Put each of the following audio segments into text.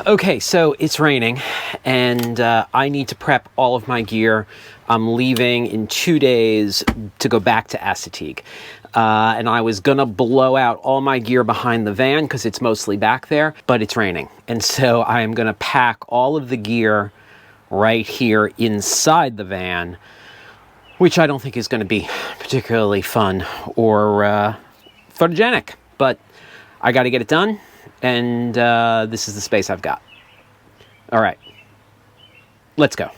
Okay, so it's raining, and I need to prep all of my gear. I'm leaving in 2 days to go back to Assateague. And I was gonna blow out all my gear behind the van because it's mostly back there, but it's raining. And so I am gonna pack all of the gear right here inside the van, which I don't think is gonna be particularly fun or photogenic, but I gotta get it done. And this is the space I've got. All right, let's go.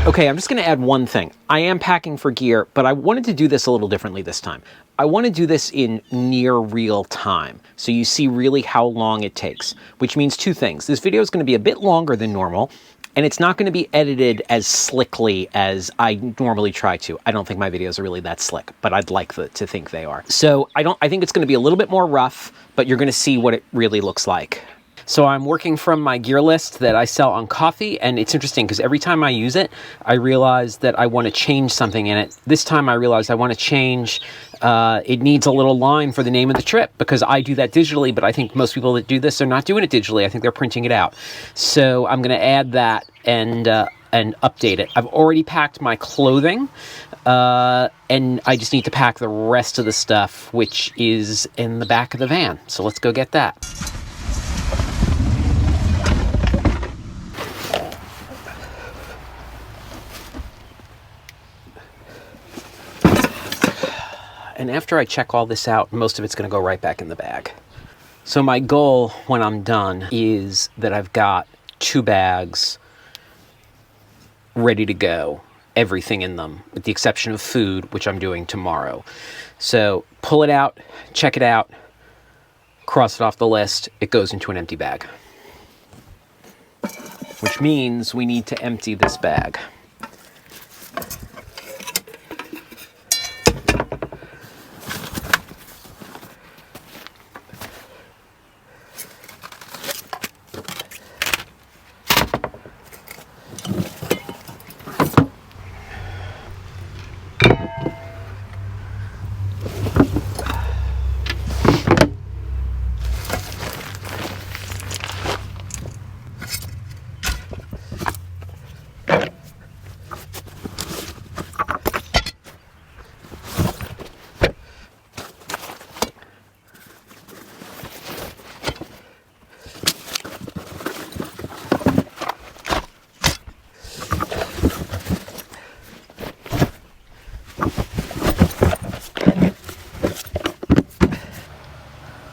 Okay, I'm just going to add one thing. I am packing for gear, but I wanted to do this a little differently this time. I want to do this in near real time, so you see really how long it takes, which means two things. This video is going to be a bit longer than normal, and it's not going to be edited as slickly as I normally try to. I don't think my videos are really that slick, but I'd like to think they are. So I think it's going to be a little bit more rough, but you're going to see what it really looks like. So I'm working from my gear list that I sell on Coffee, and it's interesting because every time I use it, I realize that I want to change something in it. This time I realized I want to change, it needs a little line for the name of the trip, because I do that digitally, but I think most people that do this are not doing it digitally. I think they're printing it out. So I'm going to add that and update it. I've already packed my clothing, and I just need to pack the rest of the stuff, which is in the back of the van. So let's go get that. And after I check all this out, most of it's going to go right back in the bag. So my goal when I'm done is that I've got 2 bags ready to go, everything in them, with the exception of food, which I'm doing tomorrow. So pull it out, check it out, cross it off the list, it goes into an empty bag. Which means we need to empty this bag.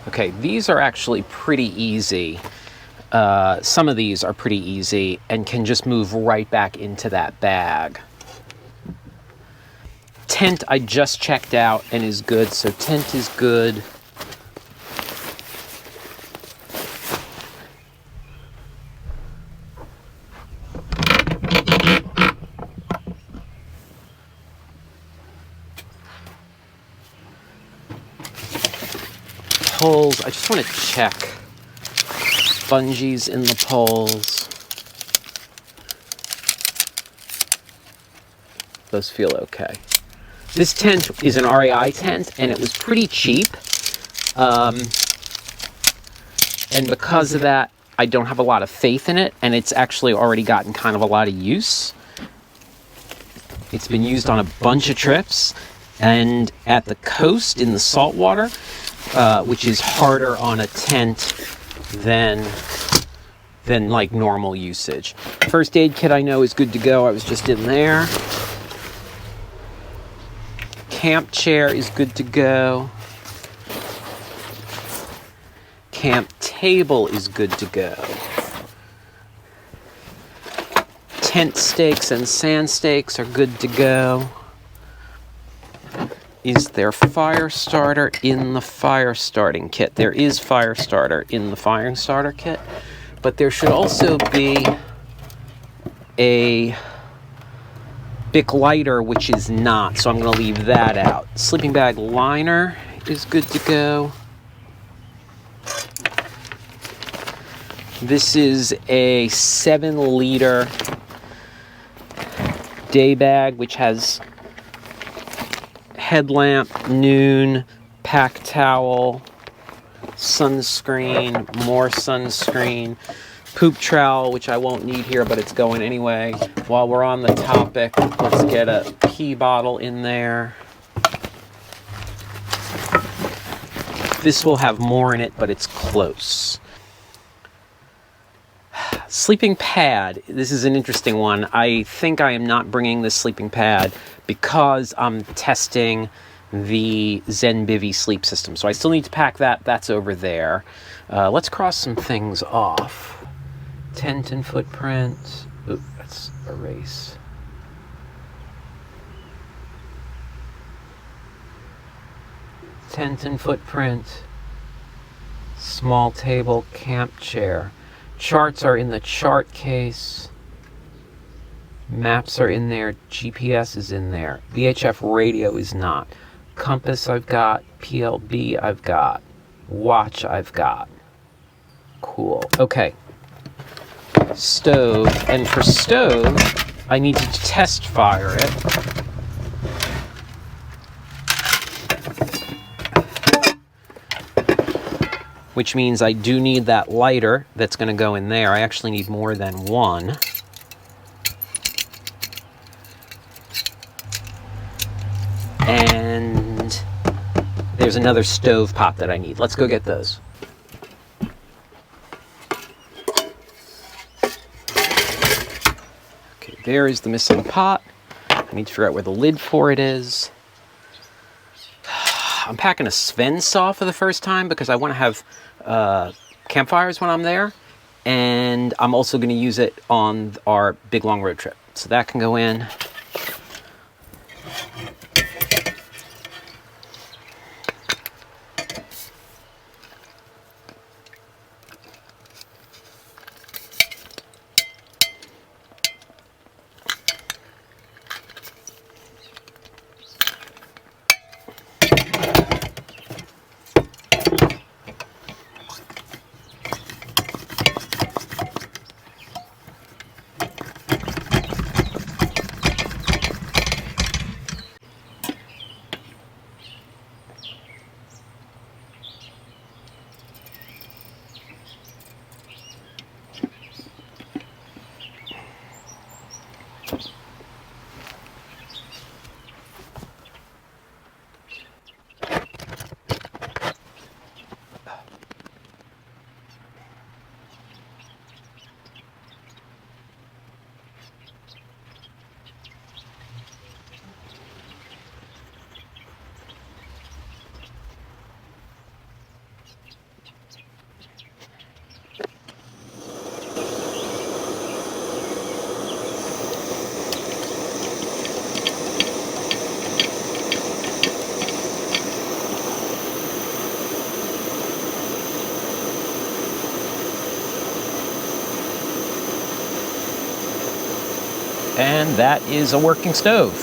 Okay, these are actually pretty easy. Some of these are pretty easy and can just move right back into that bag. Tent I just checked out and is good, so tent is good. Poles, I just want to check bungees in the poles. Those feel okay. This tent is an REI tent, and it was pretty cheap. And because of that, I don't have a lot of faith in it, and it's actually already gotten kind of a lot of use. It's been used on a bunch of trips, and at the coast in the saltwater, which is harder on a tent than like normal usage. First aid kit I know is good to go. I was just in there. Camp chair is good to go. Camp table is good to go. Tent stakes and sand stakes are good to go. Is there fire starter in the fire starting kit? There is fire starter in the fire starter kit, but there should also be a Bic lighter, which is not, so I'm going to leave that out. Sleeping bag liner is good to go. This is a 7-liter day bag, which has headlamp, noon, pack towel, sunscreen, more sunscreen, poop trowel, which I won't need here, but it's going anyway. While we're on the topic, let's get a pee bottle in there. This will have more in it, but it's close. Sleeping pad. This is an interesting one. I think I am not bringing this sleeping pad because I'm testing the Zen Bivy sleep system. So I still need to pack that. That's over there. Let's cross some things off. Tent and footprint. Ooh, let's erase. Tent and footprint. Small table, camp chair. Charts are in the chart case. Maps are in there. GPS is in there. VHF radio is not. Compass I've got. PLB I've got. Watch I've got. Cool. Okay. Stove. And for stove, I need to test fire it. Which means I do need that lighter that's going to go in there. I actually need more than one. And there's another stove pot that I need. Let's go get those. Okay, there is the missing pot. I need to figure out where the lid for it is. I'm packing a Sven saw for the first time because I want to have campfires when I'm there, and I'm also going to use it on our big long road trip. So that can go in. And that is a working stove.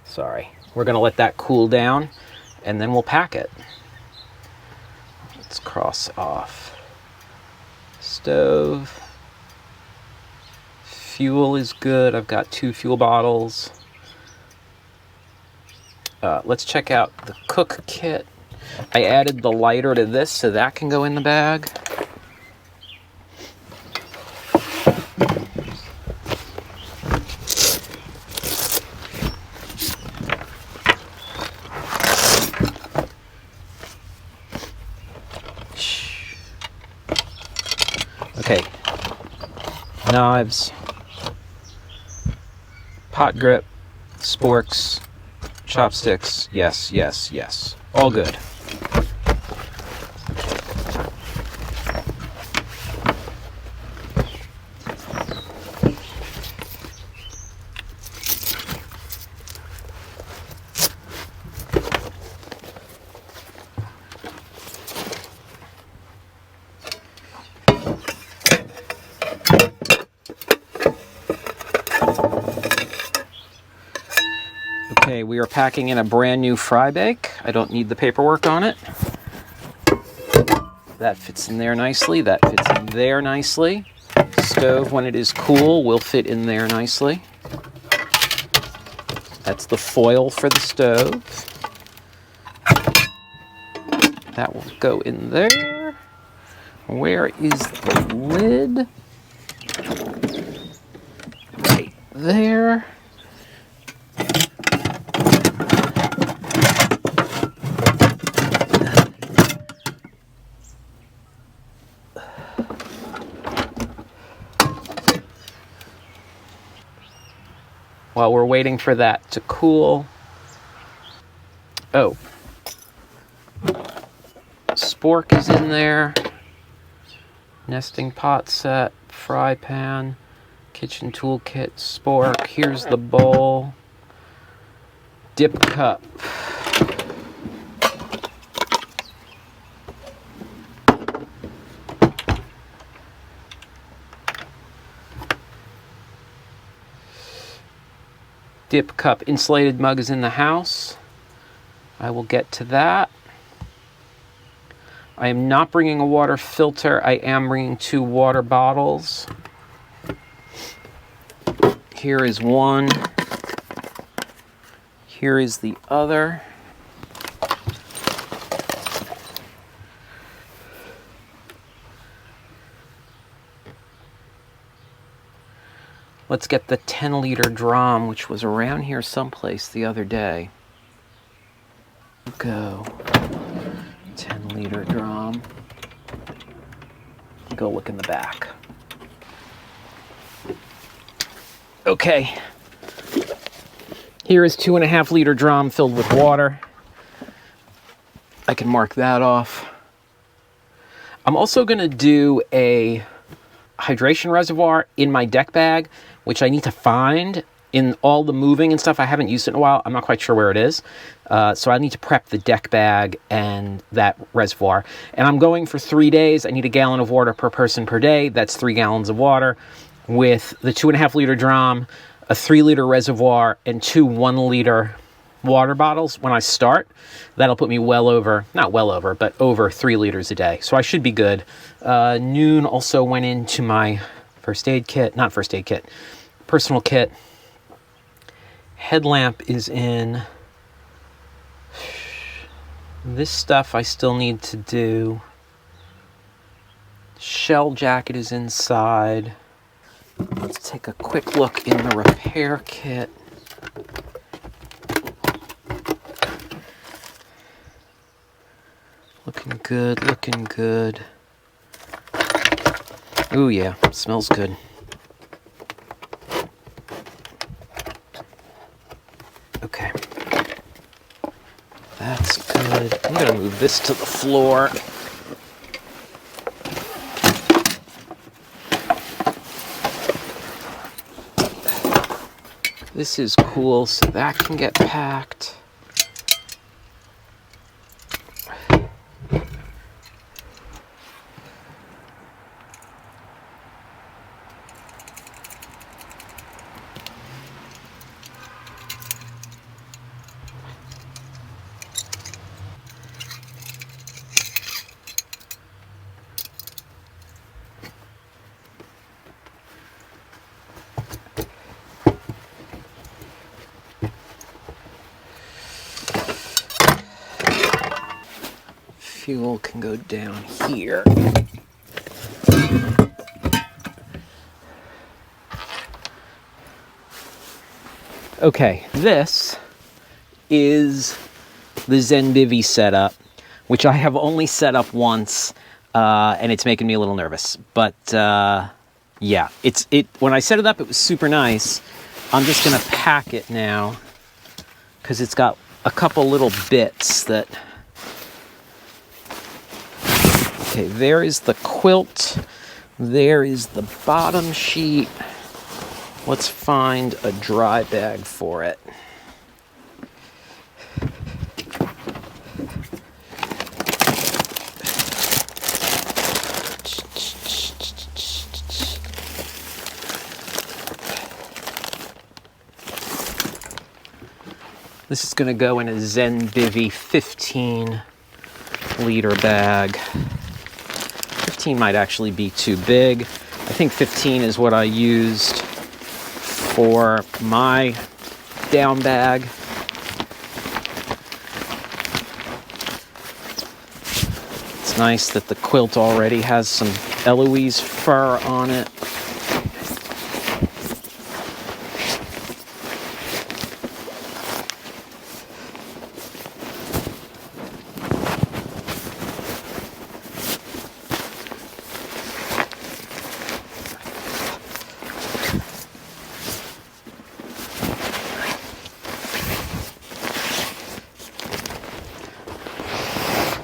Sorry. We're going to let that cool down, and then we'll pack it. Let's cross off. Stove. Fuel is good. I've got 2 fuel bottles. Let's check out the cook kit. I added the lighter to this so that can go in the bag. Okay. Knives. Pot grip. Sporks. Chopsticks, yes, yes, yes. All good. Okay, we are packing in a brand new fry bake. I don't need the paperwork on it. That fits in there nicely. That fits in there nicely. Stove, when it is cool, will fit in there nicely. That's the foil for the stove. That will go in there. Where is the lid? Right there. While we're waiting for that to cool. Oh. Spork is in there. Nesting pot set, fry pan, kitchen toolkit, spork. Here's the bowl. Dip cup. Dip cup insulated mug is in the house. I will get to that. I am not bringing a water filter. I am bringing 2 water bottles. Here is one. Here is the other. Let's get the 10-liter drum, which was around here someplace the other day. Go. 10-liter drum. Go look in the back. Okay. Here is 2.5-liter drum filled with water. I can mark that off. I'm also going to do a hydration reservoir in my deck bag, which I need to find in all the moving and stuff. I haven't used it in a while. I'm not quite sure where it is. So I need to prep the deck bag and that reservoir. And I'm going for 3 days. I need 1 gallon of water per person per day. That's 3 gallons of water with the 2.5-liter drum, a 3-liter reservoir, and 2 1-liter water bottles when I start. That'll put me well over, not well over, but over 3 liters a day. So I should be good. Noon also went into my personal kit. Headlamp is in. This stuff I still need to do. Shell jacket is inside. Let's take a quick look in the repair kit. Looking good, looking good. Ooh yeah, smells good. Okay. That's good. I'm gonna move this to the floor. This is cool, so that can get packed. Fuel can go down here. Okay, this is the Zen Bivy setup, which I have only set up once, and it's making me a little nervous. But yeah, when I set it up, it was super nice. I'm just gonna pack it now because it's got a couple little bits that. Okay, there is the quilt. There is the bottom sheet. Let's find a dry bag for it. This is going to go in a Zen Bivy 15-liter bag. 15 might actually be too big. I think 15 is what I used for my down bag. It's nice that the quilt already has some Eloise fur on it.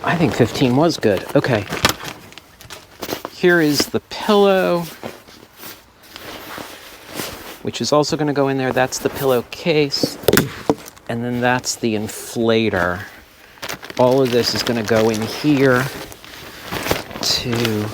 I think 15 was good. Okay. Here is the pillow, which is also going to go in there. That's the pillowcase. And then that's the inflator. All of this is going to go in here to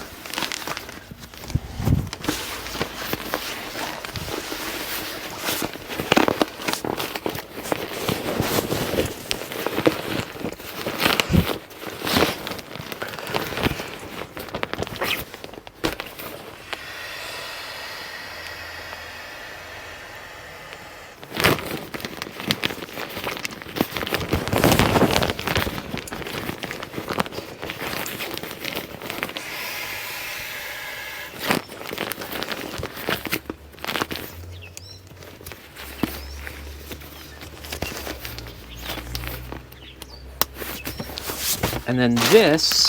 and then this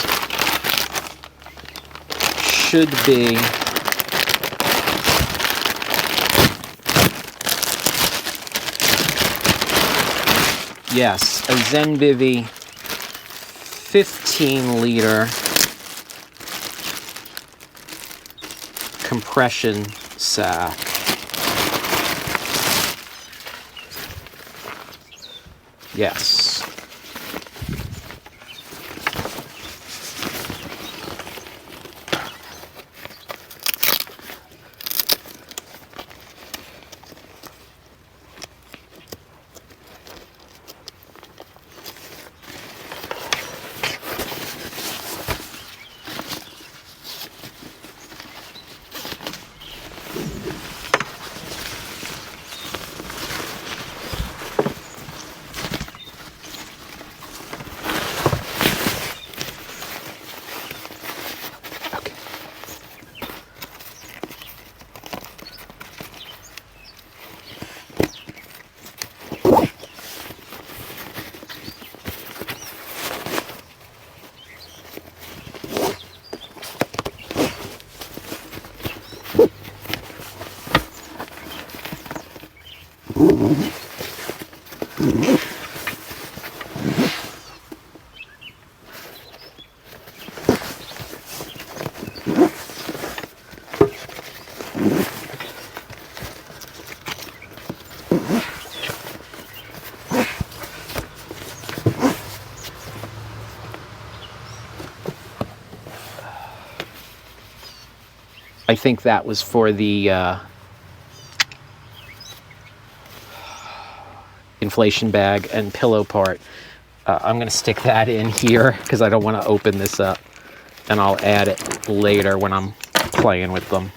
should be yes, a Zen Bivy 15-liter compression sack. Yes. I think that was for the inflation bag and pillow part. I'm going to stick that in here because I don't want to open this up, and I'll add it later when I'm playing with them.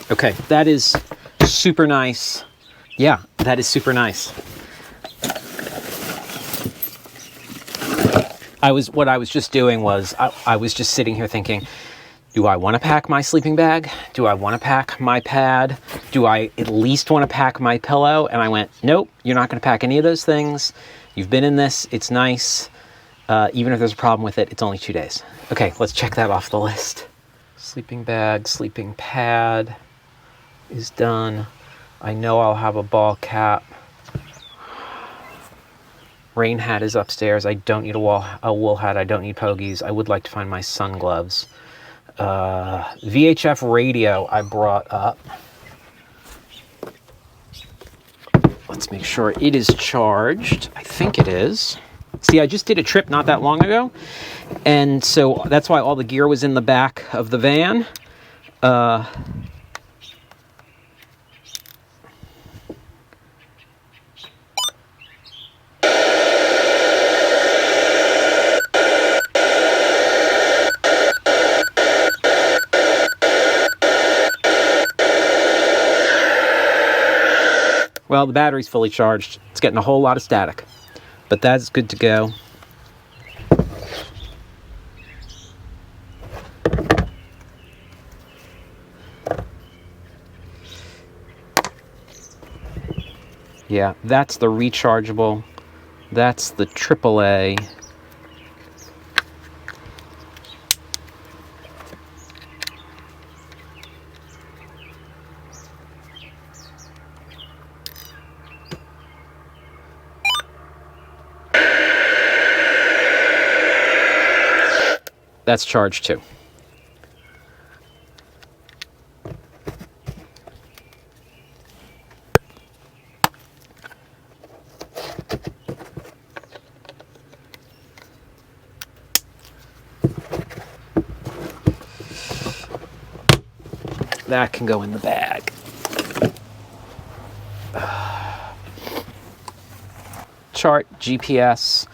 Okay, that is super nice. Yeah, that is super nice. What I was just doing was I was just sitting here thinking, do I want to pack my sleeping bag? Do I want to pack my pad? Do I at least want to pack my pillow? And I went, nope, you're not going to pack any of those things. You've been in this. It's nice. Even if there's a problem with it, it's only 2 days. Okay, let's check that off the list. Sleeping bag, sleeping pad is done. I know I'll have a ball cap. Rain hat is upstairs. I don't need a wool hat. I don't need pogies. I would like to find my sun gloves. VHF radio I brought up. Let's make sure it is charged. I think it is. See, I just did a trip not that long ago, and so that's why all the gear was in the back of the van. Well, the battery's fully charged. It's getting a whole lot of static, but that's good to go. Yeah, that's the rechargeable. That's the AAA. That's charged too. That can go in the bag. Chart, GPS,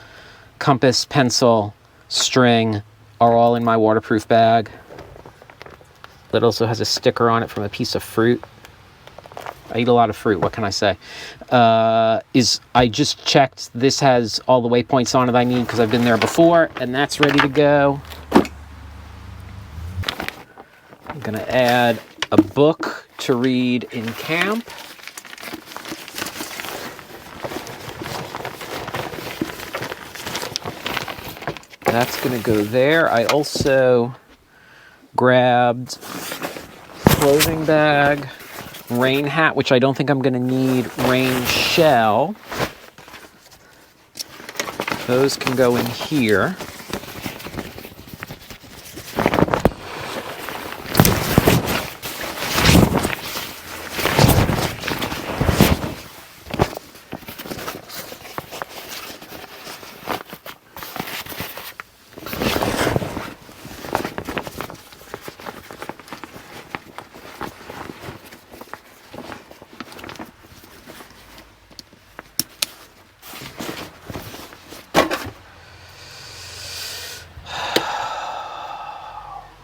compass, pencil, string are all in my waterproof bag. That also has a sticker on it from a piece of fruit. I eat a lot of fruit, what can I say? I just checked, this has all the waypoints on it I need because I've been there before, and that's ready to go. I'm gonna add a book to read in camp. That's gonna go there. I also grabbed clothing bag, rain hat, which I don't think I'm gonna need, rain shell. Those can go in here.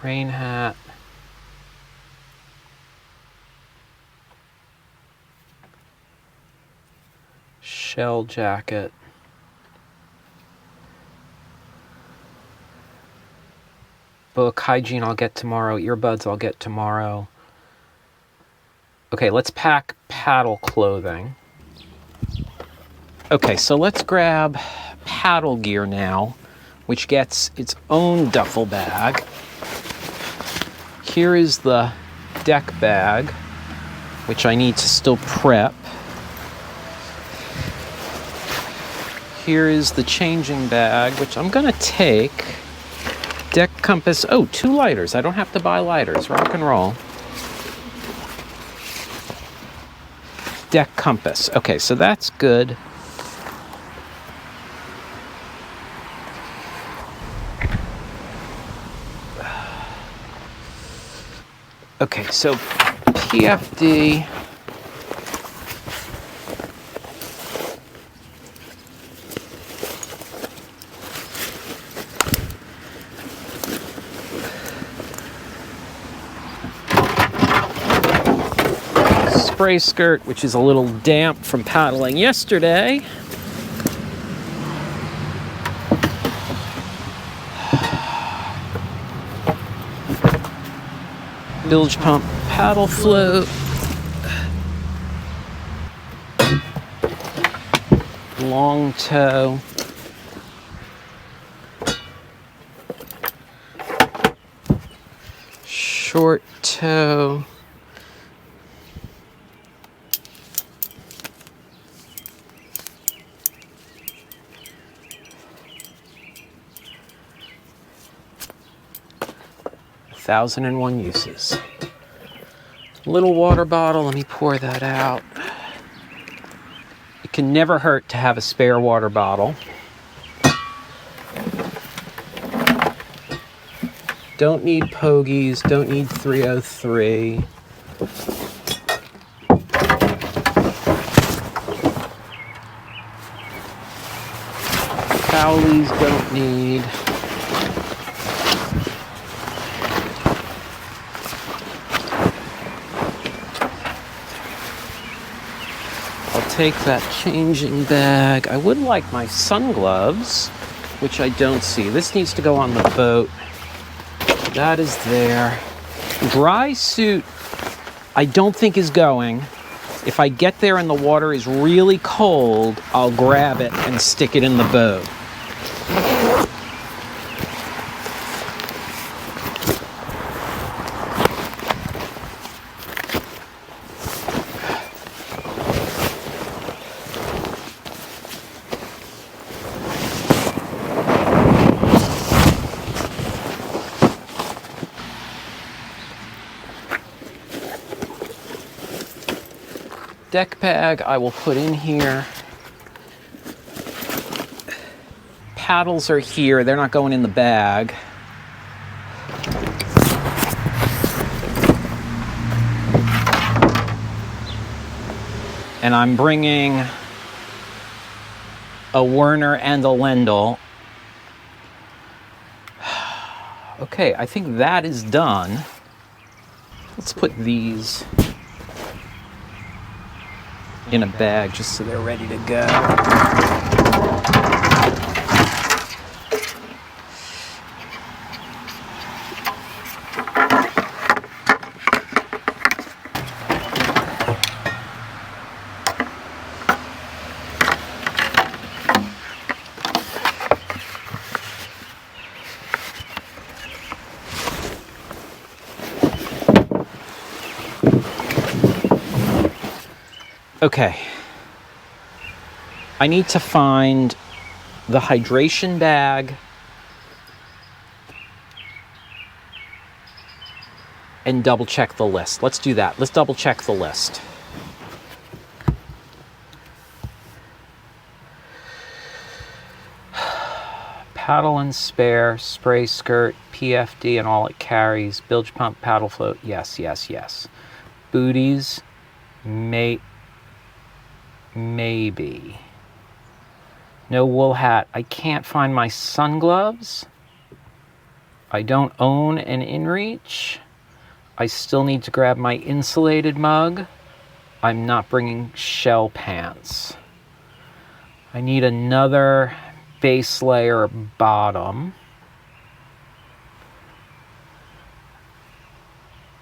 Rain hat. Shell jacket. Book, hygiene I'll get tomorrow, earbuds I'll get tomorrow. Okay, let's pack paddle clothing. Okay, so let's grab paddle gear now, which gets its own duffel bag. Here is the deck bag, which I need to still prep. Here is the changing bag, which I'm gonna take. Deck compass, oh, 2 lighters. I don't have to buy lighters, rock and roll. Deck compass, okay, so that's good. Okay, so PFD. Spray skirt, which is a little damp from paddling yesterday. Bilge pump, paddle float, long toe, short toe, $1,001 uses. Little water bottle, let me pour that out. It can never hurt to have a spare water bottle. Don't need pogies, don't need 303. Cowleys don't need. I'll take that changing bag. I would like my sun gloves, which I don't see. This needs to go on the boat. That is there. Dry suit, I don't think is going. If I get there and the water is really cold, I'll grab it and stick it in the boat. Deck bag I will put in here. Paddles are here. They're not going in the bag. And I'm bringing a Werner and a Lendal. Okay, I think that is done. Let's put these in a bag just so they're ready to go. Okay, I need to find the hydration bag and double check the list. Let's do that. Let's double check the list. Paddle and spare, spray skirt, PFD and all it carries, bilge pump, paddle float, yes, yes, yes. Booties, maybe. No wool hat. I can't find my sun gloves. I don't own an inReach. I still need to grab my insulated mug. I'm not bringing shell pants. I need another base layer bottom.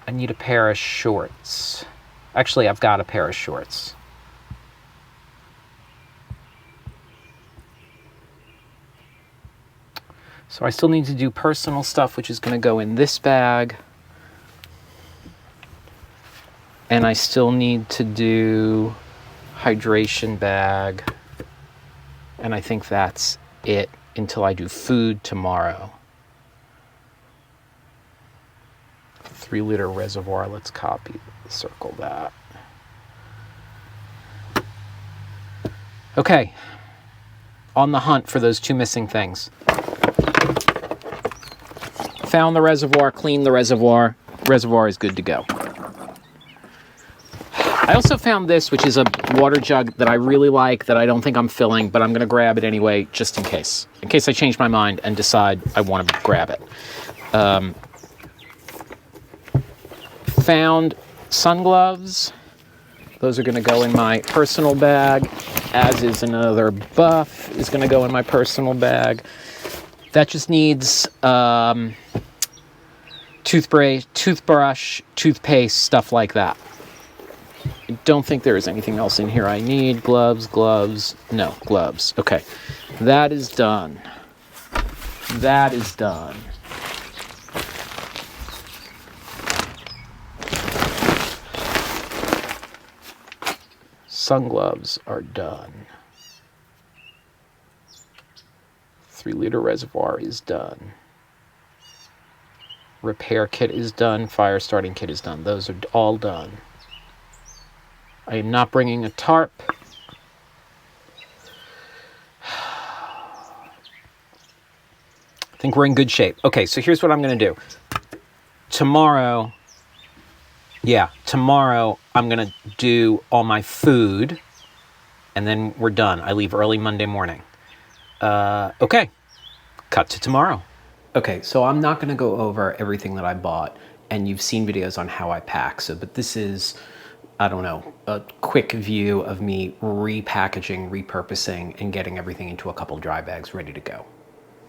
I need a pair of shorts. Actually, I've got a pair of shorts. So I still need to do personal stuff, which is going to go in this bag. And I still need to do hydration bag. And I think that's it until I do food tomorrow. 3-liter reservoir, let's circle that. Okay, on the hunt for those two missing things. Found the reservoir, cleaned the reservoir. Reservoir is good to go. I also found this, which is a water jug that I really like, that I don't think I'm filling, but I'm going to grab it anyway, just in case. In case I change my mind and decide I want to grab it. Found sun gloves. Those are going to go in my personal bag, as is another buff is going to go in my personal bag. That just needs toothbrush, toothpaste, stuff like that. I don't think there is anything else in here I need. Gloves. No, gloves. Okay. That is done. That is done. Sun gloves are done. 3-liter reservoir is done. Repair kit is done. Fire starting kit is done. Those are all done. I am not bringing a tarp. I think we're in good shape. Okay, so here's what I'm going to do. tomorrow, I'm going to do all my food, and then we're done. I leave early Monday morning. Okay, cut to tomorrow. Okay, so I'm not going to go over everything that I bought, and you've seen videos on how I pack, but this is, I don't know, a quick view of me repackaging, repurposing, and getting everything into a couple dry bags ready to go.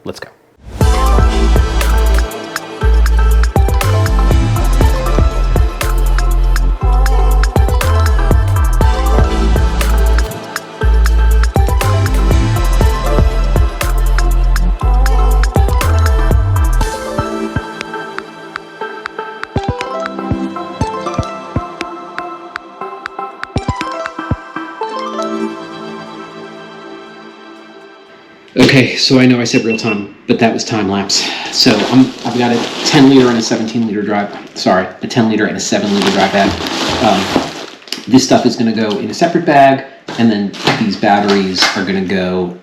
Let's go. Okay, so I know I said real time, but that was time lapse. So I've got a 10 liter and a 17 liter a 10 liter and a 7 liter dry bag. This stuff is going to go in a separate bag, and then these batteries are going to go,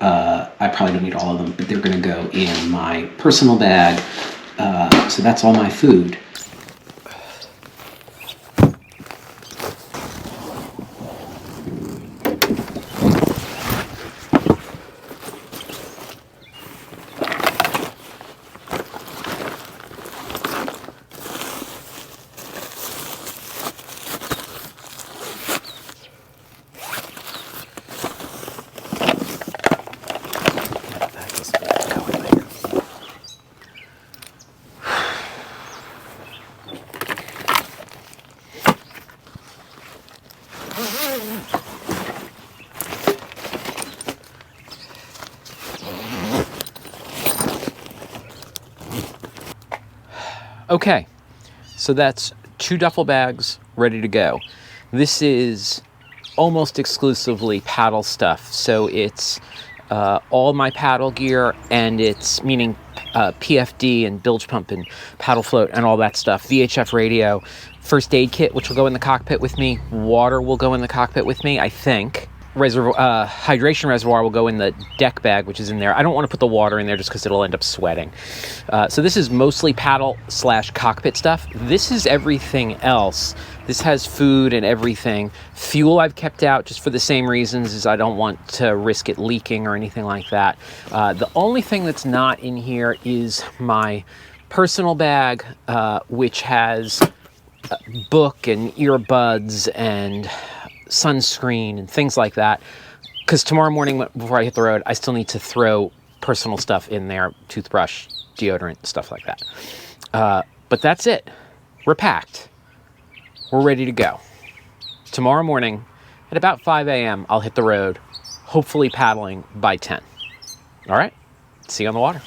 I probably don't need all of them, but they're going to go in my personal bag. So that's all my food. Okay, so that's 2 duffel bags ready to go. This is almost exclusively paddle stuff, so it's all my paddle gear, and it's meaning PFD and bilge pump and paddle float and all that stuff. VHF radio, first aid kit, which will go in the cockpit with me. Water will go in the cockpit with me, I think. Hydration reservoir will go in the deck bag, which is in there. I don't want to put the water in there just because it'll end up sweating. So this is mostly paddle/cockpit stuff. This is everything else. This has food and everything. Fuel I've kept out just for the same reasons, as I don't want to risk it leaking or anything like that. The only thing that's not in here is my personal bag, which has a book and earbuds and sunscreen and things like that, because tomorrow morning before I hit the road, I still need to throw personal stuff in there, toothbrush, deodorant, stuff like that. But that's it. We're packed. We're ready to go. Tomorrow morning at about 5 a.m. I'll hit the road, hopefully paddling by 10. All right, see you on the water.